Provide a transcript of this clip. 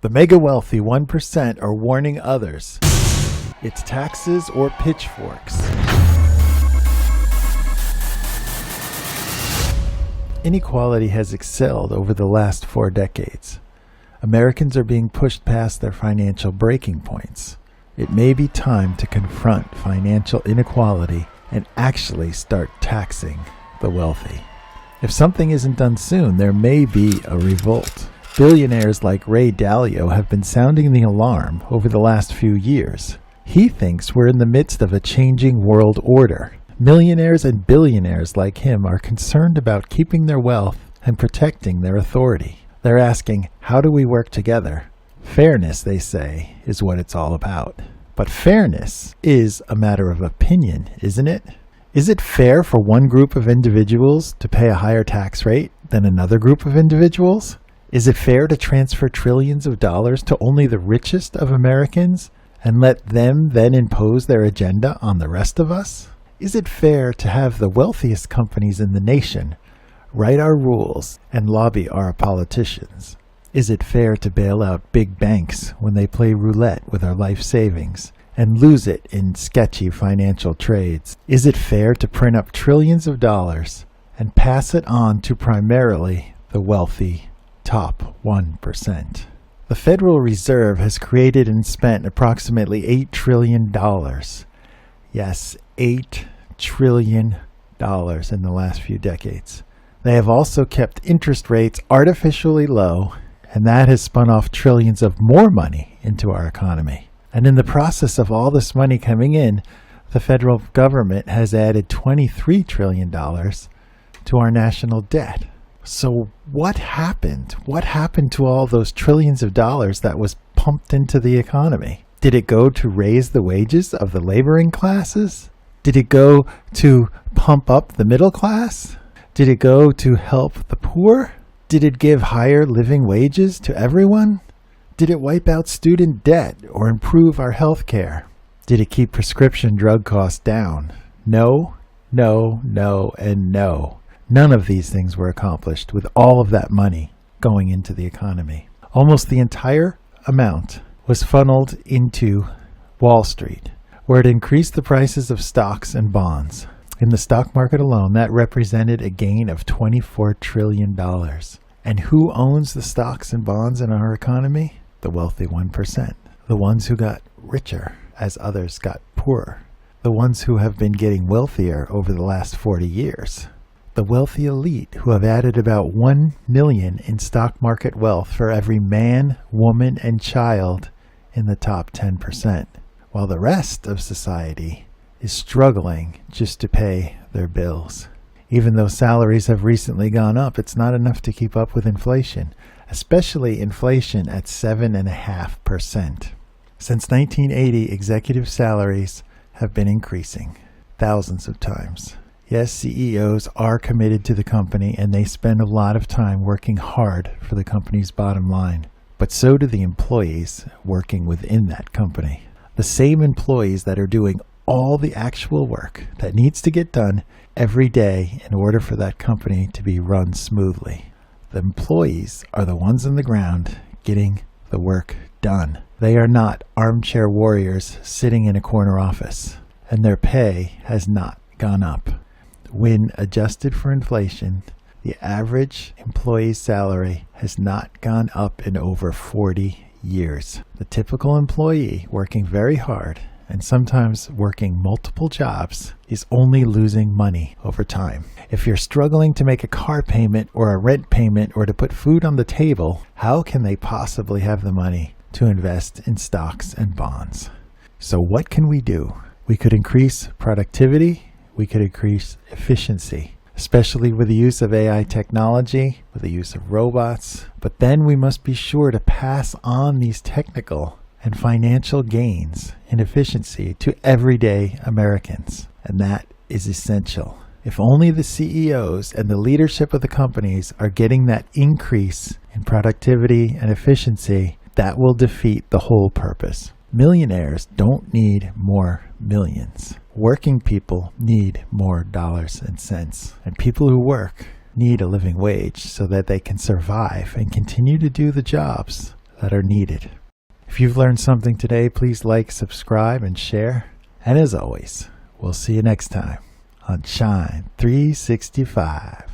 The mega wealthy 1% are warning others. It's taxes or pitchforks. Inequality has excelled over the last 4 decades. Americans are being pushed past their financial breaking points. It may be time to confront financial inequality and actually start taxing the wealthy. If something isn't done soon, there may be a revolt. Billionaires like Ray Dalio have been sounding the alarm over the last few years. He thinks we're in the midst of a changing world order. Millionaires and billionaires like him are concerned about keeping their wealth and protecting their authority. They're asking, how do we work together? Fairness, they say, is what it's all about. But fairness is a matter of opinion, isn't it? Is it fair for one group of individuals to pay a higher tax rate than another group of individuals? Is it fair to transfer trillions of dollars to only the richest of Americans and let them then impose their agenda on the rest of us? Is it fair to have the wealthiest companies in the nation write our rules and lobby our politicians? Is it fair to bail out big banks when they play roulette with our life savings and lose it in sketchy financial trades? Is it fair to print up trillions of dollars and pass it on to primarily the wealthy top 1%? The Federal Reserve has created and spent approximately $8 trillion. Yes, $8 trillion in the last few decades. They have also kept interest rates artificially low, and that has spun off trillions of more money into our economy. And in the process of all this money coming in, the federal government has added $23 trillion to our national debt. So what happened? What happened to all those trillions of dollars that was pumped into the economy? Did it go to raise the wages of the laboring classes? Did it go to pump up the middle class? Did it go to help the poor? Did it give higher living wages to everyone? Did it wipe out student debt or improve our health care? Did it keep prescription drug costs down? No, no, no, and no. None of these things were accomplished with all of that money going into the economy. Almost the entire amount was funneled into Wall Street, where it increased the prices of stocks and bonds. In the stock market alone, that represented a gain of $24 trillion. And who owns the stocks and bonds in our economy? The wealthy 1%. The ones who got richer as others got poorer. The ones who have been getting wealthier over the last 40 years. The wealthy elite who have added about 1 million in stock market wealth for every man, woman, and child in the top 10%, while the rest of society is struggling just to pay their bills. Even though salaries have recently gone up, it's not enough to keep up with inflation, especially inflation at 7.5%. Since 1980, executive salaries have been increasing thousands of times. Yes, CEOs are committed to the company and they spend a lot of time working hard for the company's bottom line. But so do the employees working within that company. The same employees that are doing all the actual work that needs to get done every day in order for that company to be run smoothly. The employees are the ones on the ground getting the work done. They are not armchair warriors sitting in a corner office, and their pay has not gone up. When adjusted for inflation, the average employee's salary has not gone up in over 40 years. The typical employee working very hard and sometimes working multiple jobs is only losing money over time. If you're struggling to make a car payment or a rent payment or to put food on the table, how can they possibly have the money to invest in stocks and bonds? So what can we do? We could increase productivity. We could increase efficiency, especially with the use of AI technology, with the use of robots. But then we must be sure to pass on these technical and financial gains in efficiency to everyday Americans. And that is essential. If only the CEOs and the leadership of the companies are getting that increase in productivity and efficiency, that will defeat the whole purpose. Millionaires don't need more millions. Working people need more dollars and cents. And people who work need a living wage so that they can survive and continue to do the jobs that are needed. If you've learned something today, please like, subscribe, and share. And as always, we'll see you next time on Shine 365.